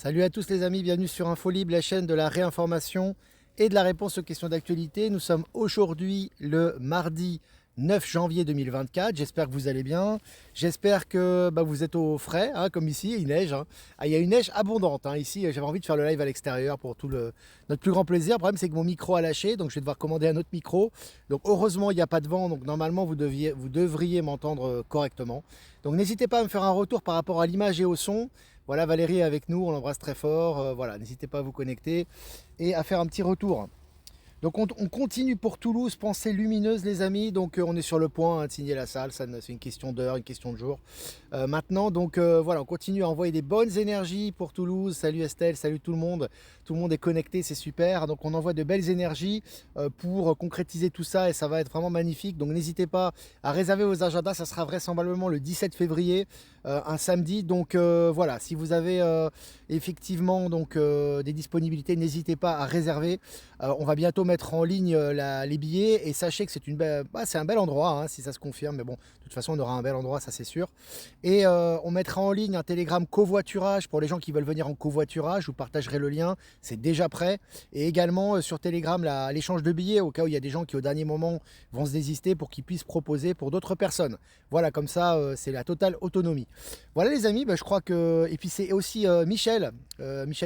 Salut à tous les amis, bienvenue sur InfoLib, la chaîne de la réinformation et de la réponse aux questions d'actualité. Nous sommes aujourd'hui le mardi 9 janvier 2024. J'espère que vous allez bien. J'espère que vous êtes au frais, hein, comme ici, il neige. Il y a une neige abondante. Ici, j'avais envie de faire le live à l'extérieur pour notre plus grand plaisir. Le problème, c'est que mon micro a lâché, donc je vais devoir commander un autre micro. Donc heureusement, il n'y a pas de vent, donc normalement, vous devriez m'entendre correctement. Donc n'hésitez pas à me faire un retour par rapport à l'image et au son. Voilà, Valérie est avec nous, on l'embrasse très fort. Voilà, n'hésitez pas à vous connecter et à faire un petit retour. Donc on continue pour Toulouse, pensée lumineuse les amis, donc on est sur le point de signer la salle, c'est une question d'heure, une question de jour. Maintenant, donc voilà, on continue à envoyer des bonnes énergies pour Toulouse. Salut Estelle, salut tout le monde est connecté, c'est super. Donc on envoie de belles énergies pour concrétiser tout ça et ça va être vraiment magnifique. Donc n'hésitez pas à réserver vos agendas, ça sera vraisemblablement le 17 février, un samedi. Donc voilà, si vous avez effectivement donc, des disponibilités, n'hésitez pas à réserver. On va bientôt mettre en ligne les billets et sachez que c'est un bel endroit si ça se confirme, mais bon, de toute façon on aura un bel endroit, ça c'est sûr. Et on mettra en ligne un télégramme covoiturage pour les gens qui veulent venir en covoiturage, je vous partagerai le lien, c'est déjà prêt. Et également sur Telegram l'échange de billets au cas où il y a des gens qui au dernier moment vont se désister pour qu'ils puissent proposer pour d'autres personnes. Voilà, comme ça c'est la totale autonomie. Voilà les amis, je crois que... Et puis c'est aussi Michel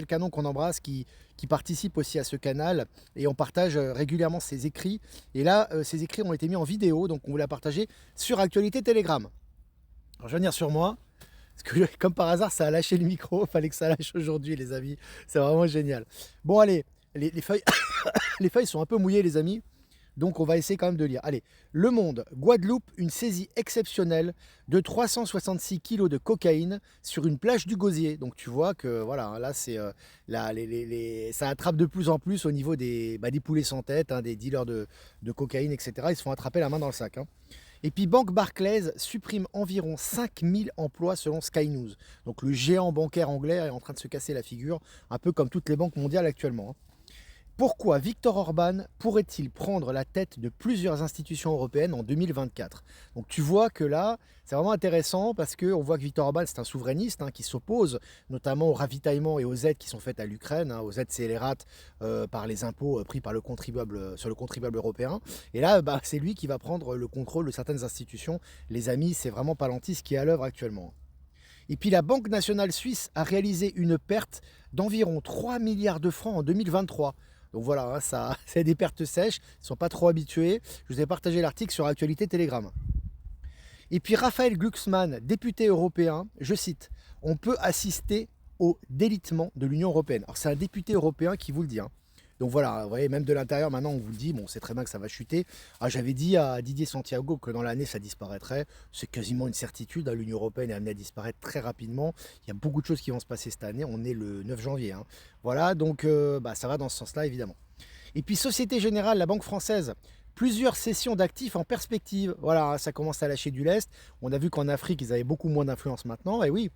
Canon qu'on embrasse qui participe aussi à ce canal et on partage régulièrement ses écrits. Et là, ces écrits ont été mis en vidéo, donc on vous l'a partagé sur Actualité Telegram. Alors je vais venir sur moi, parce que comme par hasard, ça a lâché le micro, il fallait que ça lâche aujourd'hui les amis, c'est vraiment génial. Bon allez, les feuilles, les feuilles sont un peu mouillées les amis. Donc on va essayer quand même de lire. Allez, Le Monde, Guadeloupe, une saisie exceptionnelle de 366 kilos de cocaïne sur une plage du Gosier. Donc tu vois que voilà, là c'est ça attrape de plus en plus au niveau des poulets sans tête, des dealers de cocaïne, etc. Ils se font attraper la main dans le sac. Et puis Banque Barclays supprime environ 5000 emplois selon Sky News. Donc le géant bancaire anglais est en train de se casser la figure, un peu comme toutes les banques mondiales actuellement. Pourquoi Viktor Orban pourrait-il prendre la tête de plusieurs institutions européennes en 2024? Donc tu vois que là, c'est vraiment intéressant parce qu'on voit que Viktor Orban, c'est un souverainiste qui s'oppose notamment au ravitaillement et aux aides qui sont faites à l'Ukraine, aux aides scélérates par les impôts pris par le contribuable, sur le contribuable européen. Et là, c'est lui qui va prendre le contrôle de certaines institutions. Les amis, c'est vraiment Palantis qui est à l'œuvre actuellement. Et puis la Banque nationale suisse a réalisé une perte d'environ 3 milliards de francs en 2023. Donc voilà, ça, c'est des pertes sèches, ils ne sont pas trop habitués. Je vous ai partagé l'article sur Actualité Telegram. Et puis Raphaël Glucksmann, député européen, je cite, on peut assister au délitement de l'Union européenne. Alors c'est un député européen qui vous le dit. Donc voilà, vous voyez, même de l'intérieur, maintenant on vous le dit, bon, c'est très bien que ça va chuter. J'avais dit à Didier Santiago que dans l'année ça disparaîtrait. C'est quasiment une certitude. L'Union européenne est amenée à disparaître très rapidement. Il y a beaucoup de choses qui vont se passer cette année. On est le 9 janvier. Voilà, donc ça va dans ce sens-là, évidemment. Et puis Société Générale, la banque française, plusieurs cessions d'actifs en perspective. Voilà, ça commence à lâcher du lest. On a vu qu'en Afrique, ils avaient beaucoup moins d'influence maintenant. Et oui,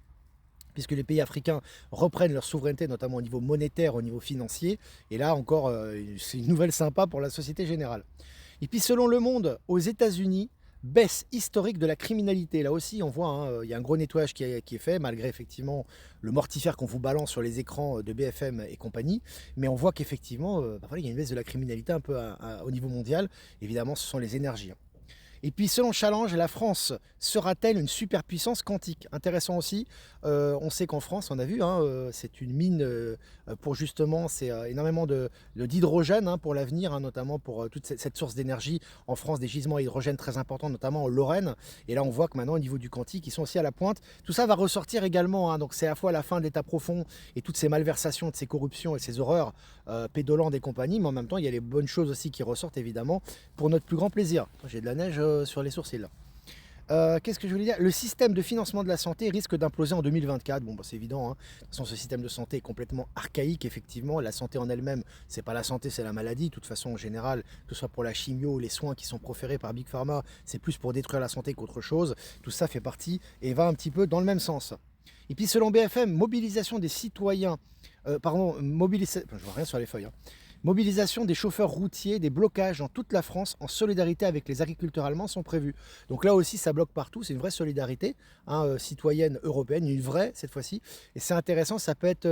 puisque les pays africains reprennent leur souveraineté, notamment au niveau monétaire, au niveau financier. Et là encore, c'est une nouvelle sympa pour la Société Générale. Et puis selon Le Monde, aux États-Unis, baisse historique de la criminalité. Là aussi, on voit, il y a un gros nettoyage qui est fait, malgré effectivement le mortifère qu'on vous balance sur les écrans de BFM et compagnie. Mais on voit qu'effectivement, il y a une baisse de la criminalité un peu au niveau mondial. Évidemment, ce sont les énergies. Et puis selon Challenge, la France sera-t-elle une superpuissance quantique? Intéressant aussi, on sait qu'en France, on a vu, c'est une mine pour justement, c'est énormément d'hydrogène pour l'avenir, notamment pour toute cette source d'énergie. En France, des gisements à hydrogène très importants, notamment en Lorraine. Et là, on voit que maintenant, au niveau du quantique, ils sont aussi à la pointe. Tout ça va ressortir également, donc c'est à la fois la fin de l'État profond et toutes ces malversations, de ces corruptions et ces horreurs pédolantes et compagnie, mais en même temps, il y a les bonnes choses aussi qui ressortent, évidemment, pour notre plus grand plaisir. J'ai de la neige sur les sourcils. Qu'est-ce que je voulais dire? Le système de financement de la santé risque d'imploser en 2024. Bon, c'est évident. De toute façon, ce système de santé est complètement archaïque, effectivement. La santé en elle-même, c'est pas la santé, c'est la maladie. De toute façon, en général, que ce soit pour la chimio, les soins qui sont proférés par Big Pharma, c'est plus pour détruire la santé qu'autre chose. Tout ça fait partie et va un petit peu dans le même sens. Et puis, selon BFM, mobilisation des citoyens. Je vois rien sur les feuilles. Mobilisation des chauffeurs routiers, des blocages dans toute la France en solidarité avec les agriculteurs allemands sont prévus. Donc là aussi, ça bloque partout, c'est une vraie solidarité hein, citoyenne européenne, une vraie cette fois-ci. Et c'est intéressant, ça peut être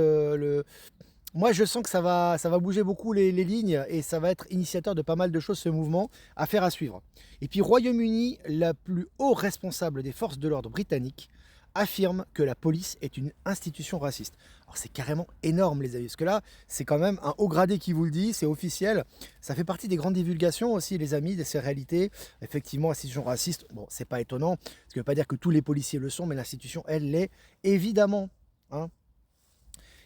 Moi, je sens que ça va bouger beaucoup les lignes et ça va être initiateur de pas mal de choses, ce mouvement, affaire à suivre. Et puis, Royaume-Uni, la plus haut responsable des forces de l'ordre britanniques, affirme que la police est une institution raciste. Alors, c'est carrément énorme, les amis, parce que là, c'est quand même un haut gradé qui vous le dit, c'est officiel. Ça fait partie des grandes divulgations aussi, les amis, de ces réalités. Effectivement, institution raciste, bon, c'est pas étonnant, ce qui ne veut pas dire que tous les policiers le sont, mais l'institution, elle l'est, évidemment. Hein.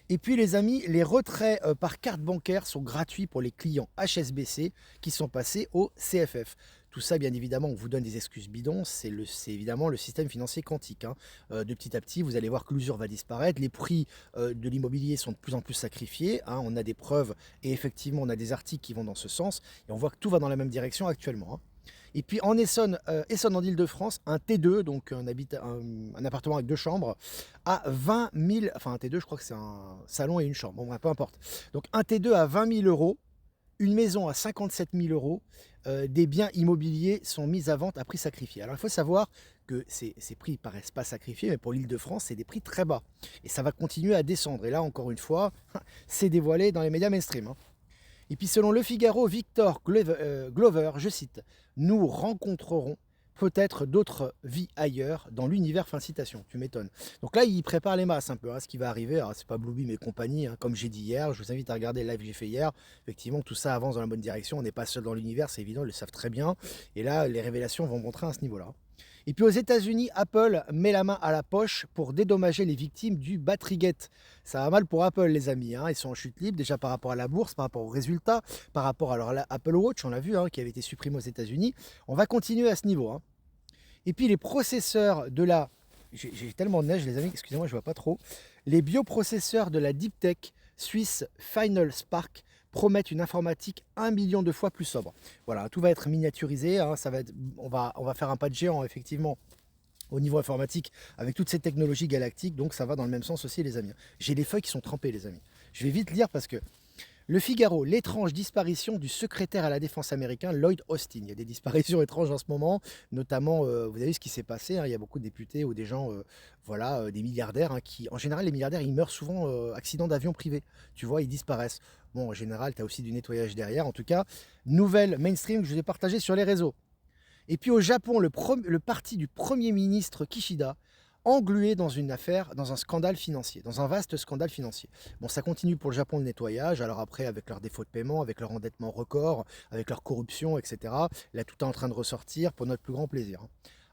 Et puis les amis, les retraits par carte bancaire sont gratuits pour les clients HSBC qui sont passés au CFF. Tout ça, bien évidemment, on vous donne des excuses bidons, c'est évidemment le système financier quantique. Hein. De petit à petit, vous allez voir que l'usure va disparaître, les prix de l'immobilier sont de plus en plus sacrifiés, hein. On a des preuves et effectivement, on a des articles qui vont dans ce sens, et on voit que tout va dans la même direction actuellement. Hein. Et puis en Essonne, Essonne en Île-de-France, un T2, donc un appartement avec 2 chambres, à 20 000, enfin un T2, je crois que c'est un salon et une chambre, bon, bref, peu importe. Donc un T2 à 20 000 euros, une maison à 57 000 euros, des biens immobiliers sont mis à vente à prix sacrifié. Alors il faut savoir que ces prix ne paraissent pas sacrifiés, mais pour l'Île-de-France, c'est des prix très bas. Et ça va continuer à descendre. Et là, encore une fois, c'est dévoilé dans les médias mainstream. Hein. Et puis selon Le Figaro, Victor Glover, je cite, nous rencontrerons peut-être d'autres vies ailleurs dans l'univers, fin de citation, tu m'étonnes. Donc là, il prépare les masses un peu, hein, ce qui va arriver. Alors, c'est pas Bluebeam et compagnie, hein, comme j'ai dit hier. Je vous invite à regarder le live que j'ai fait hier. Effectivement, tout ça avance dans la bonne direction. On n'est pas seul dans l'univers, c'est évident, ils le savent très bien. Et là, les révélations vont montrer à ce niveau-là. Et puis aux États-Unis, Apple met la main à la poche pour dédommager les victimes du Batrigate. Ça va mal pour Apple, les amis. Hein. Ils sont en chute libre, déjà par rapport à la bourse, par rapport aux résultats, par rapport à l'Apple Watch, on l'a vu, hein, qui avait été supprimé aux États-Unis. On va continuer à ce niveau. Hein. Et puis les processeurs de la... J'ai tellement de neige, les amis, excusez-moi, je ne vois pas trop. Les bioprocesseurs de la Deep Tech suisse Final Spark promettent une informatique 1 million de fois plus sobre. Voilà, tout va être miniaturisé, hein, on va faire un pas de géant, effectivement, au niveau informatique, avec toutes ces technologies galactiques, donc ça va dans le même sens aussi, les amis. J'ai les feuilles qui sont trempées, les amis. Je vais vite lire parce que Le Figaro, l'étrange disparition du secrétaire à la défense américain Lloyd Austin. Il y a des disparitions étranges en ce moment, notamment, vous avez vu ce qui s'est passé, hein, il y a beaucoup de députés ou des gens, voilà, des milliardaires, hein, qui, en général, les milliardaires, ils meurent souvent accident d'avion privé. Tu vois, ils disparaissent. Bon, en général, tu as aussi du nettoyage derrière. En tout cas, nouvelle mainstream que je vous ai partagée sur les réseaux. Et puis au Japon, le parti du Premier ministre Kishida englué dans une affaire, dans un scandale financier, dans un vaste scandale financier. Bon, ça continue pour le Japon le nettoyage, alors après avec leurs défauts de paiement, avec leur endettement record, avec leur corruption, etc. Là, tout est en train de ressortir pour notre plus grand plaisir.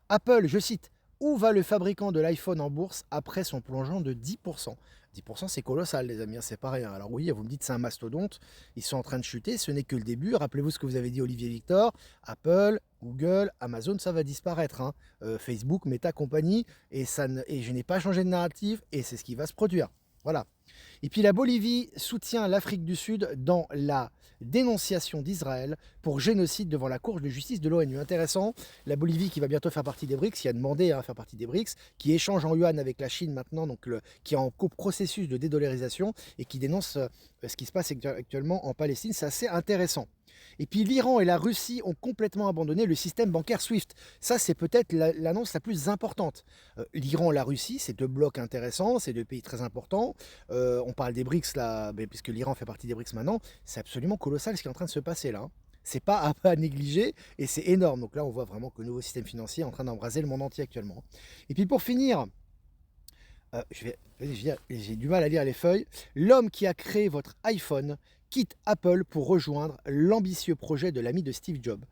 Apple, je cite, où va le fabricant de l'iPhone en bourse après son plongeon de 10%? 10% c'est colossal les amis, c'est pas rien. Alors oui, vous me dites c'est un mastodonte, ils sont en train de chuter, ce n'est que le début. Rappelez-vous ce que vous avez dit Olivier Victor, Apple, Google, Amazon, ça va disparaître. Hein. Facebook, Meta, compagnie, et je n'ai pas changé de narrative, et c'est ce qui va se produire. Voilà. Et puis la Bolivie soutient l'Afrique du Sud dans la dénonciation d'Israël pour génocide devant la Cour de justice de l'ONU. Intéressant, la Bolivie qui va bientôt faire partie des BRICS, qui a demandé à faire partie des BRICS, qui échange en yuan avec la Chine maintenant, donc qui est en processus de dédollarisation et qui dénonce ce qui se passe actuellement en Palestine. C'est assez intéressant. Et puis l'Iran et la Russie ont complètement abandonné le système bancaire SWIFT. Ça, c'est peut-être l'annonce la plus importante. L'Iran et la Russie, c'est deux blocs intéressants, c'est deux pays très importants. On parle des BRICS là, puisque l'Iran fait partie des BRICS maintenant. C'est absolument colossal ce qui est en train de se passer là. Hein. C'est pas à négliger et c'est énorme. Donc là, on voit vraiment que le nouveau système financier est en train d'embraser le monde entier actuellement. Et puis pour finir, j'ai du mal à lire les feuilles. L'homme qui a créé votre iPhone quitte Apple pour rejoindre l'ambitieux projet de l'ami de Steve Jobs.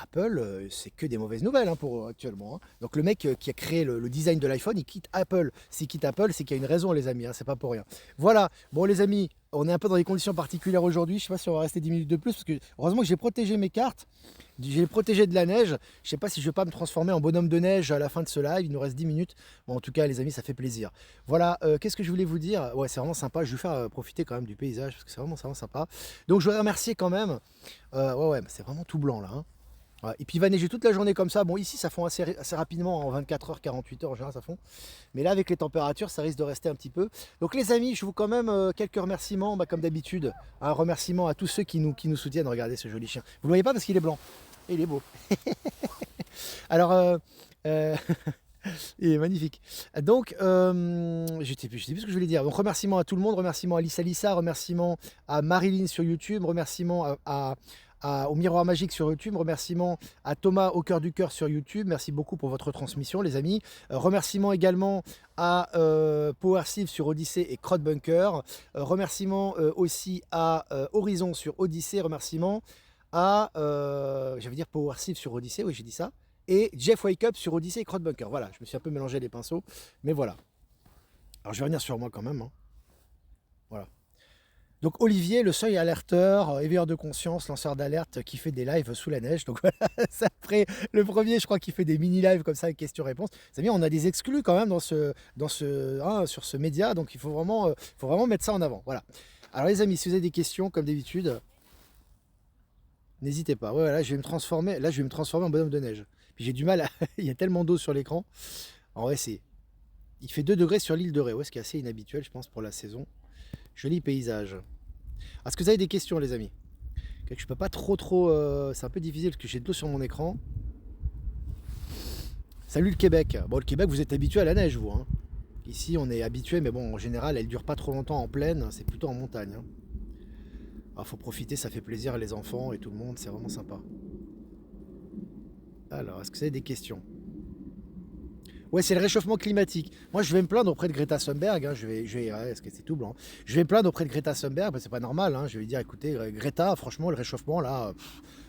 Apple, c'est que des mauvaises nouvelles hein, pour actuellement. Hein. Donc le mec qui a créé le design de l'iPhone, il quitte Apple. S'il quitte Apple, c'est qu'il y a une raison les amis, hein, c'est pas pour rien. Voilà, bon les amis, on est un peu dans des conditions particulières aujourd'hui. Je sais pas si on va rester 10 minutes de plus, parce que heureusement que j'ai protégé mes cartes. J'ai protégé de la neige. Je sais pas si je vais pas me transformer en bonhomme de neige à la fin de ce live. Il nous reste 10 minutes. Bon, en tout cas, les amis, ça fait plaisir. Voilà, qu'est-ce que je voulais vous dire? Ouais, c'est vraiment sympa. Je vais vous faire profiter quand même du paysage parce que c'est vraiment sympa. Donc, je voudrais remercier quand même. Ouais, c'est vraiment tout blanc là. Hein. Ouais, et puis il va neiger toute la journée comme ça. Bon, ici ça fond assez rapidement, en 24 heures, 48 heures en général ça fond. Mais là avec les températures, ça risque de rester un petit peu. Donc les amis, je vous quand même quelques remerciements, bah, comme d'habitude. Un remerciement à tous ceux qui nous soutiennent. Regardez ce joli chien. Vous ne le voyez pas parce qu'il est blanc. Et il est beau. Alors, euh, il est magnifique. Donc, je sais plus ce que je voulais dire. Donc, remerciements à tout le monde, remerciements à Lisa Lisa, remerciements à Marilyn sur YouTube, remerciements au Miroir Magique sur YouTube, remerciements à Thomas au cœur du cœur sur YouTube. Merci beaucoup pour votre transmission, les amis. Remerciements également à Power Steve sur Odyssey et Crowd Bunker. Remerciements aussi à Horizon sur Odyssey. Remerciements à, j'allais dire Power Steve sur Odyssey, oui, j'ai dit ça. Et Jeff Wake Up sur Odyssey et Crowd Bunker. Voilà, je me suis un peu mélangé les pinceaux, mais voilà. Alors je vais revenir sur moi quand même, hein. Voilà. Donc Olivier, le seuil alerteur, éveilleur de conscience, lanceur d'alerte, qui fait des lives sous la neige. Donc voilà, ça après le premier, je crois qu'il fait des mini-lives comme ça avec questions-réponses. C'est bien, on a des exclus quand même sur ce média, donc il faut vraiment mettre ça en avant. Voilà. Alors les amis, si vous avez des questions, comme d'habitude, n'hésitez pas. Ouais, là, je vais me transformer. Là, je vais me transformer en bonhomme de neige. Puis j'ai du mal à... Il y a tellement d'eau sur l'écran. En vrai, il fait 2 degrés sur l'île de Ré, ouais, ce qui est assez inhabituel, je pense, pour la saison. Joli paysage. Est-ce que vous avez des questions, les amis? Je peux pas trop. C'est un peu difficile parce que j'ai de l'eau sur mon écran. Salut le Québec. Bon, le Québec, vous êtes habitué à la neige, vous, hein. Ici, on est habitué, mais bon, en général, elle dure pas trop longtemps en plaine. C'est plutôt en montagne, hein. Alors, faut profiter, ça fait plaisir à les enfants et tout le monde. C'est vraiment sympa. Alors, est-ce que vous avez des questions? Ouais, c'est le réchauffement climatique. Moi, je vais me plaindre auprès de Greta Thunberg, hein. Ouais, est-ce que c'est tout blanc? Je vais me plaindre auprès de Greta Thunberg, parce que c'est pas normal, hein. Je vais lui dire, écoutez, Greta, franchement, le réchauffement, là,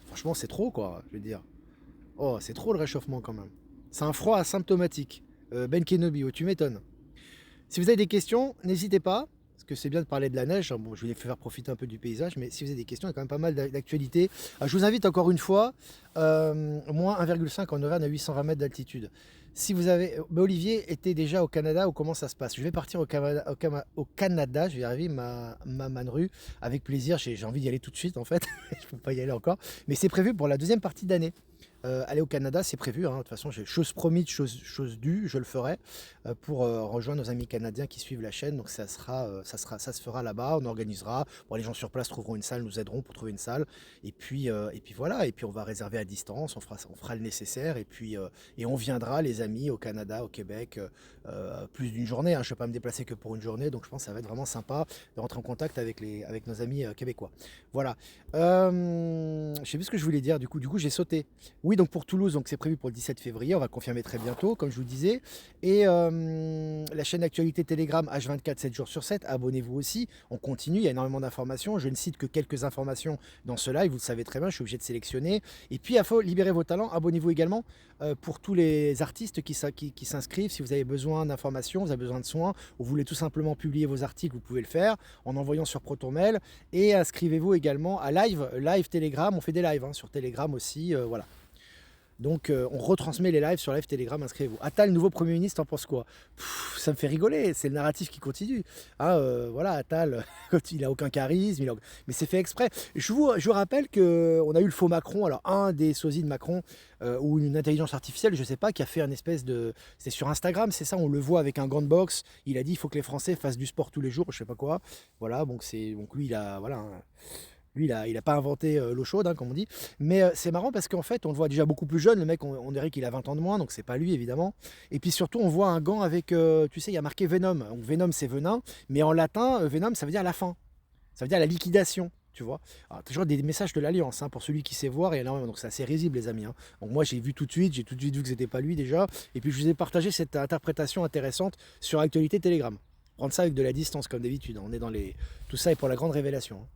franchement, c'est trop, quoi. Je vais dire, oh, c'est trop le réchauffement quand même. C'est un froid asymptomatique. Ben Kenobi, oh, tu m'étonnes. Si vous avez des questions, n'hésitez pas, parce que c'est bien de parler de la neige. Bon, je vais faire profiter un peu du paysage, mais si vous avez des questions, il y a quand même pas mal d'actualités. Je vous invite encore une fois, moins 1,5 en Auvergne à 820 mètres d'altitude. Si vous avez. Olivier était déjà au Canada, ou comment ça se passe? Je vais partir au Canada, je vais y arriver, ma manrue, avec plaisir. J'ai envie d'y aller tout de suite en fait. Je ne peux pas y aller encore. Mais c'est prévu pour la deuxième partie d'année. Aller au Canada, c'est prévu, hein. De toute façon, j'ai chose promise, chose due, je le ferai pour rejoindre nos amis canadiens qui suivent la chaîne. Donc ça se fera là-bas. On organisera. Bon, les gens sur place trouveront une salle, nous aideront pour trouver une salle. Et puis voilà. Et puis on va réserver à distance. On fera le nécessaire. Et on viendra, les amis, au Canada, au Québec, plus d'une journée, hein. Je ne vais pas me déplacer que pour une journée. Donc je pense que ça va être vraiment sympa de rentrer en contact avec nos amis québécois. Voilà. Je sais plus ce que je voulais dire. Du coup, j'ai sauté. Oui, donc pour Toulouse, donc c'est prévu pour le 17 février, on va confirmer très bientôt, comme je vous disais. Et la chaîne d'actualité Telegram H24, 7 jours sur 7, abonnez-vous aussi, on continue, il y a énormément d'informations, je ne cite que quelques informations dans ce live, vous le savez très bien, je suis obligé de sélectionner. Et puis, il faut libérer vos talents, abonnez-vous également pour tous les artistes qui s'inscrivent, si vous avez besoin d'informations, vous avez besoin de soins, ou vous voulez tout simplement publier vos articles, vous pouvez le faire en envoyant sur ProtonMail, et inscrivez-vous également à live Telegram, on fait des lives, hein, sur Telegram aussi, voilà. Donc on retransmet les lives sur live Telegram, inscrivez-vous. Attal, nouveau Premier ministre, t'en penses quoi? Ça me fait rigoler, c'est le narratif qui continue. Hein, voilà, Attal, il n'a aucun charisme, mais c'est fait exprès. Je vous rappelle qu'on a eu le faux Macron, alors un des sosies de Macron, ou une intelligence artificielle, je ne sais pas, qui a fait un espèce de... C'est sur Instagram, c'est ça, on le voit avec un gant de boxe. Il a dit il faut que les Français fassent du sport tous les jours, je ne sais pas quoi. Voilà, donc lui, il a... Voilà, hein. Lui, il a pas inventé l'eau chaude, hein, comme on dit. Mais c'est marrant parce qu'en fait, on le voit déjà beaucoup plus jeune. Le mec, on dirait qu'il a 20 ans de moins, donc c'est pas lui, évidemment. Et puis surtout, on voit un gant avec, tu sais, il y a marqué Venom. Donc Venom, c'est venin. Mais en latin, Venom, ça veut dire la fin. Ça veut dire la liquidation, tu vois. Alors, toujours des messages de l'Alliance, hein, pour celui qui sait voir. Et énormément. Donc c'est assez risible, les amis, hein. Donc moi, j'ai tout de suite vu que c'était pas lui déjà. Et puis je vous ai partagé cette interprétation intéressante sur Actualité Telegram. Prendre ça avec de la distance, comme d'habitude. On est dans les... Tout ça est pour la grande révélation, hein.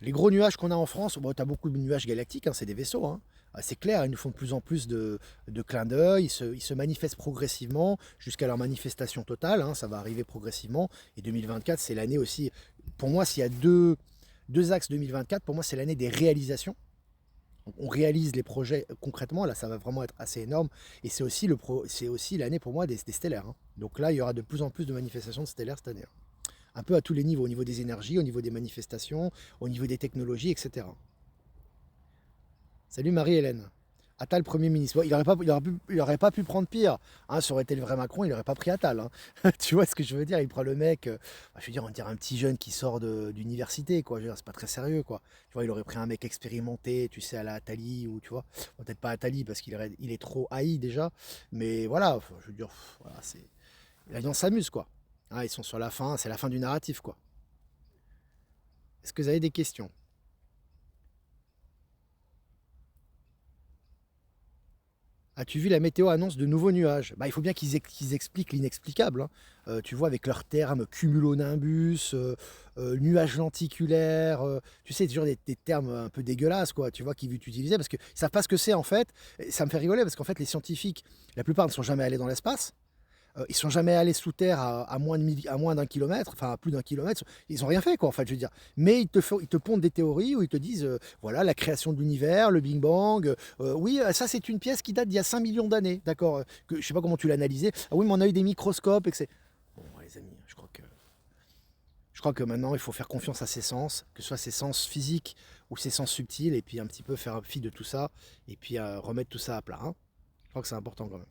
Les gros nuages qu'on a en France, bon, tu as beaucoup de nuages galactiques, hein, c'est des vaisseaux, hein. C'est clair, ils nous font de plus en plus de clins d'œil, ils se manifestent progressivement jusqu'à leur manifestation totale, hein, ça va arriver progressivement. Et 2024, c'est l'année aussi, pour moi, s'il y a deux axes 2024, pour moi, c'est l'année des réalisations. Donc, on réalise les projets concrètement, là, ça va vraiment être assez énorme. Et c'est aussi l'année pour moi des stellaires, hein. Donc là, il y aura de plus en plus de manifestations de stellaires cette année, hein. Un peu à tous les niveaux, au niveau des énergies, au niveau des manifestations, au niveau des technologies, etc. Salut Marie-Hélène. Attal Premier ministre. Ouais, il aurait pas pu prendre pire. Hein, ça aurait été le vrai Macron, il n'aurait pas pris Attal. Hein. Tu vois ce que je veux dire? Il prend le mec, je veux dire, on dirait un petit jeune qui sort d'université, quoi. Je veux dire, c'est pas très sérieux, quoi. Tu vois, il aurait pris un mec expérimenté, tu sais, à la Attali, ou tu vois, bon, peut-être pas Attali parce il est trop haï déjà. Mais voilà, enfin, je veux dire, voilà, c'est. L'Alliance s'amuse, quoi. Hein, ils sont sur la fin, c'est la fin du narratif, quoi. Est-ce que vous avez des questions? As-tu vu la météo annonce de nouveaux nuages? Bah, il faut bien qu'ils expliquent l'inexplicable, hein. Tu vois, avec leurs termes cumulonimbus, nuages lenticulaires, tu sais, toujours des termes un peu dégueulasses, quoi, tu vois, qu'ils vont utiliser parce qu'ils ne savent pas ce que c'est en fait. Et ça me fait rigoler parce qu'en fait, les scientifiques, la plupart ne sont jamais allés dans l'espace. Ils sont jamais allés sous terre à moins d'un kilomètre, enfin à plus d'un kilomètre. Ils ont rien fait, quoi, en fait, je veux dire. Mais ils te pondent des théories où ils te disent, voilà, la création de l'univers, le Big Bang. Oui, ça c'est une pièce qui date d'il y a 5 millions d'années, d'accord. Que je sais pas comment tu l'as analysé. Ah oui, mais on a eu des microscopes et que c'est. Bon, les amis, je crois que maintenant il faut faire confiance à ses sens, que ce soit ses sens physiques ou ses sens subtils, et puis un petit peu faire fi de tout ça, et puis remettre tout ça à plat, hein. Je crois que c'est important quand même.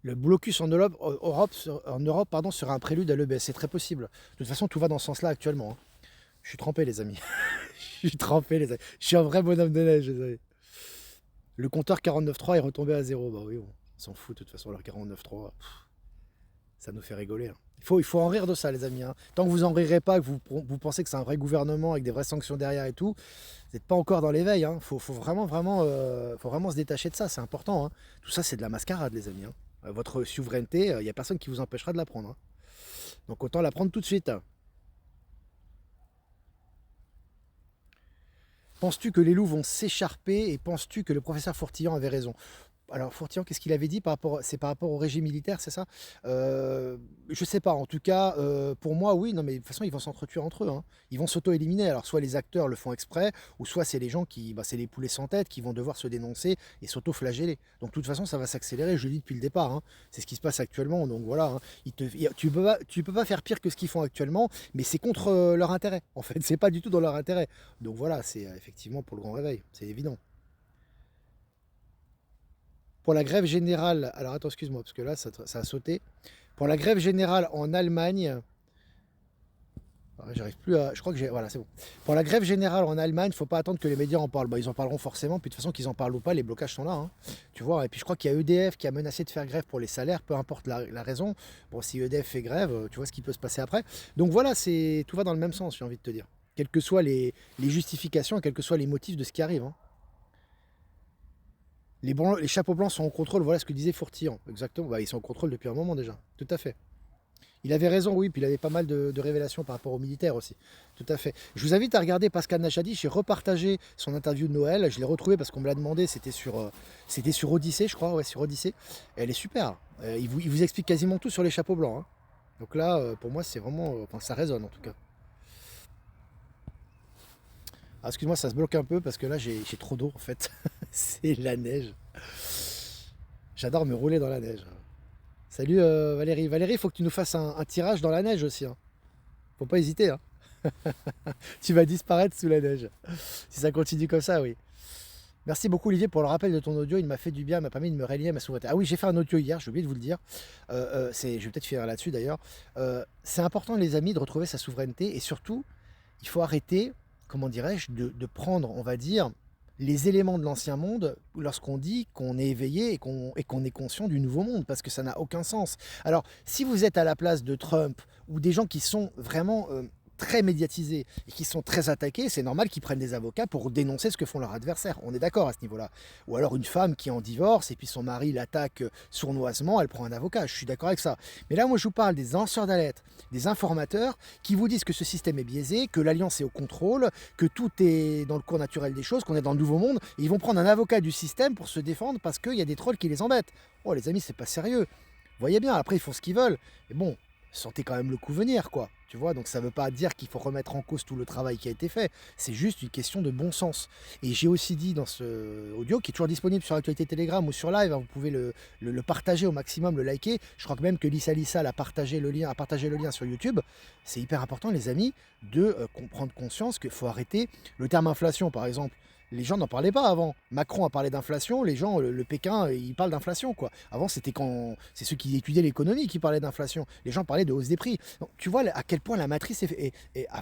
Le blocus en Europe pardon, sera un prélude à l'EBS, c'est très possible. De toute façon, tout va dans ce sens-là actuellement, hein. Je suis trempé, les amis. Je suis trempé, les amis. Je suis un vrai bonhomme de neige, les amis. Le compteur 49.3 est retombé à zéro. Bah oui, on s'en fout de toute façon, leur 49.3. Ça nous fait rigoler, hein. Il faut en rire de ça, les amis, hein. Tant que vous en rirez pas, que vous pensez que c'est un vrai gouvernement avec des vraies sanctions derrière et tout, vous n'êtes pas encore dans l'éveil, hein. Faut vraiment, vraiment, faut vraiment se détacher de ça, c'est important, hein. Tout ça, c'est de la mascarade, les amis, hein. Votre souveraineté, il n'y a personne qui vous empêchera de la prendre, hein. Donc autant la prendre tout de suite. Penses-tu que les loups vont s'écharper et penses-tu que le professeur Fourtillon avait raison? Alors Fourtillon, qu'est-ce qu'il avait dit par rapport, c'est par rapport au régime militaire, c'est ça? Je sais pas. En tout cas, pour moi, oui. Non, mais de toute façon, ils vont s'entretuer entre eux, hein. Ils vont s'auto-éliminer. Alors soit les acteurs le font exprès, ou soit c'est les gens qui, bah, c'est les poulets sans tête qui vont devoir se dénoncer et s'auto-flageller. Donc de toute façon, ça va s'accélérer. Je le dis depuis le départ, hein. C'est ce qui se passe actuellement. Donc voilà, hein. Tu peux pas faire pire que ce qu'ils font actuellement, mais c'est contre leur intérêt. En fait, c'est pas du tout dans leur intérêt. Donc voilà, c'est effectivement pour le grand réveil. C'est évident. Pour la grève générale, alors attends, excuse-moi, parce que là, ça a sauté. Pour la grève générale en Allemagne, j'arrive plus à. Je crois que j'ai. Voilà, c'est bon. Pour la grève générale en Allemagne, il ne faut pas attendre que les médias en parlent. Bah, ils en parleront forcément, puis de toute façon, qu'ils en parlent ou pas, les blocages sont là, hein. Tu vois, et puis je crois qu'il y a EDF qui a menacé de faire grève pour les salaires, peu importe la raison. Bon, si EDF fait grève, tu vois ce qui peut se passer après. Donc voilà, tout va dans le même sens, j'ai envie de te dire. Quelles que soient les justifications, quels que soient les motifs de ce qui arrive, hein. Les chapeaux blancs sont en contrôle, voilà ce que disait Fourtillon. Exactement, bah, ils sont en contrôle depuis un moment déjà. Tout à fait. Il avait raison, oui, puis il avait pas mal de révélations par rapport aux militaires aussi. Tout à fait. Je vous invite à regarder Pascal Nachadi, j'ai repartagé son interview de Noël, je l'ai retrouvé parce qu'on me l'a demandé, c'était sur Odyssée, je crois, ouais, sur Odyssée. Et elle est super. Il vous explique quasiment tout sur les chapeaux blancs, hein. Donc là, pour moi, c'est vraiment. Enfin, ça résonne en tout cas. Ah, excuse-moi, ça se bloque un peu parce que là, j'ai trop d'eau en fait. C'est la neige. J'adore me rouler dans la neige. Salut Valérie. Valérie, il faut que tu nous fasses un tirage dans la neige aussi, hein. Faut pas hésiter, hein. Tu vas disparaître sous la neige. Si ça continue comme ça, oui. Merci beaucoup Olivier pour le rappel de ton audio. Il m'a fait du bien, il m'a permis de me relier à ma souveraineté. Ah oui, j'ai fait un audio hier, j'ai oublié de vous le dire. Je vais peut-être finir là-dessus d'ailleurs. C'est important les amis de retrouver sa souveraineté et surtout, il faut arrêter, comment dirais-je, de prendre, on va dire, les éléments de l'ancien monde lorsqu'on dit qu'on est éveillé et qu'on est conscient du nouveau monde, parce que ça n'a aucun sens. Alors, si vous êtes à la place de Trump ou des gens qui sont vraiment très médiatisés et qui sont très attaqués, c'est normal qu'ils prennent des avocats pour dénoncer ce que font leurs adversaires. On est d'accord à ce niveau-là. Ou alors une femme qui est en divorce et puis son mari l'attaque sournoisement, elle prend un avocat. Je suis d'accord avec ça. Mais là, moi, je vous parle des lanceurs d'alerte, des informateurs qui vous disent que ce système est biaisé, que l'alliance est au contrôle, que tout est dans le cours naturel des choses, qu'on est dans le nouveau monde. Et ils vont prendre un avocat du système pour se défendre parce qu'il y a des trolls qui les embêtent. Oh, les amis, c'est pas sérieux. Vous voyez bien, après, ils font ce qu'ils veulent. Mais bon, sentez quand même le coup venir, quoi. Tu vois, donc ça ne veut pas dire qu'il faut remettre en cause tout le travail qui a été fait. C'est juste une question de bon sens. Et j'ai aussi dit dans ce audio, qui est toujours disponible sur l'actualité Telegram ou sur live, hein, vous pouvez le partager au maximum, le liker. Je crois que même que Lisa Lisa a partagé le lien sur YouTube. C'est hyper important, les amis, de prendre conscience qu'il faut arrêter. Le terme inflation, par exemple, Les gens n'en parlaient pas avant. Macron a parlé d'inflation, les gens, le Pékin, ils parlent d'inflation, quoi. Avant, c'était c'est ceux qui étudiaient l'économie qui parlaient d'inflation. Les gens parlaient de hausse des prix. Donc, tu vois à quel point la matrice a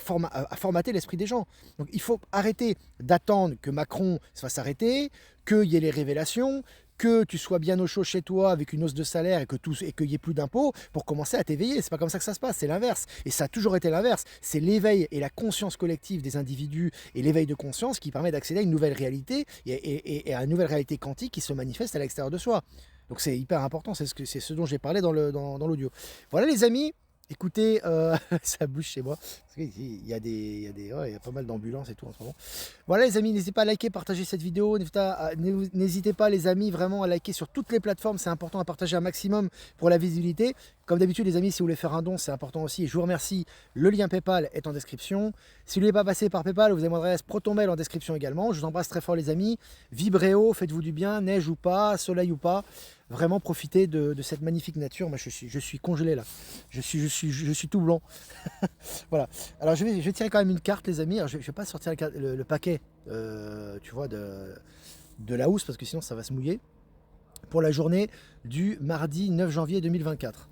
formaté l'esprit des gens. Donc, il faut arrêter d'attendre que Macron se fasse arrêter, qu'il y ait les révélations, que tu sois bien au chaud chez toi avec une hausse de salaire et qu'il n'y ait plus d'impôts pour commencer à t'éveiller. C'est pas comme ça que ça se passe, c'est l'inverse. Et ça a toujours été l'inverse. C'est l'éveil et la conscience collective des individus et l'éveil de conscience qui permet d'accéder à une nouvelle réalité et à une nouvelle réalité quantique qui se manifeste à l'extérieur de soi. Donc c'est hyper important, c'est ce dont j'ai parlé dans l'audio. Voilà les amis. Écoutez, ça bouge chez moi. Parce qu'il y a il y a pas mal d'ambulances et tout en ce moment. Voilà les amis, n'hésitez pas à liker, partager cette vidéo. N'hésitez pas les amis vraiment à liker sur toutes les plateformes. C'est important à partager un maximum pour la visibilité. Comme d'habitude les amis, si vous voulez faire un don, c'est important aussi. Et je vous remercie. Le lien PayPal est en description. Si vous n'êtes pas passé par PayPal, vous avez mon adresse ProtonMail en description également. Je vous embrasse très fort les amis. Vibrez haut, faites-vous du bien, neige ou pas, soleil ou pas. Vraiment profitez de cette magnifique nature. Moi je suis congelé là. Je suis tout blanc. Voilà. Alors je vais tirer quand même une carte les amis. Alors, je vais pas sortir le paquet tu vois de la housse parce que sinon ça va se mouiller. Pour la journée du mardi 9 janvier 2024.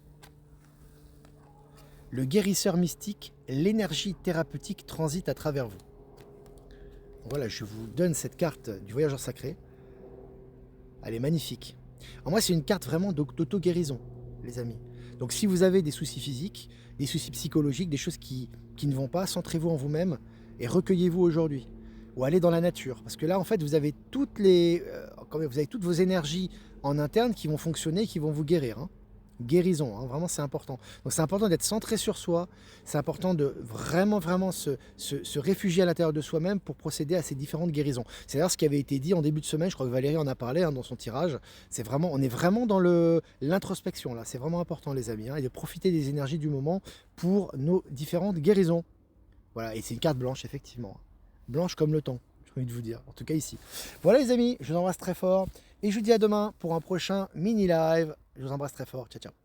Le guérisseur mystique, l'énergie thérapeutique transite à travers vous. Voilà, je vous donne cette carte du voyageur sacré. Elle est magnifique. Alors moi, c'est une carte vraiment d'auto-guérison, les amis. Donc si vous avez des soucis physiques, des soucis psychologiques, des choses qui ne vont pas, centrez-vous en vous-même et recueillez-vous aujourd'hui. Ou allez dans la nature. Parce que là, en fait, vous avez toutes vos énergies en interne qui vont fonctionner, qui vont vous guérir. Hein. Guérison, hein, vraiment c'est important. Donc c'est important d'être centré sur soi, c'est important de vraiment se réfugier à l'intérieur de soi-même pour procéder à ces différentes guérisons. C'est d'ailleurs ce qui avait été dit en début de semaine, je crois que Valérie en a parlé hein, dans son tirage. On est vraiment dans l'introspection là, c'est vraiment important les amis, hein, et de profiter des énergies du moment pour nos différentes guérisons. Voilà, et c'est une carte blanche effectivement, blanche comme le temps, j'ai envie de vous dire, en tout cas ici. Voilà les amis, je vous embrasse très fort et je vous dis à demain pour un prochain mini live. Je vous embrasse très fort. Ciao, ciao.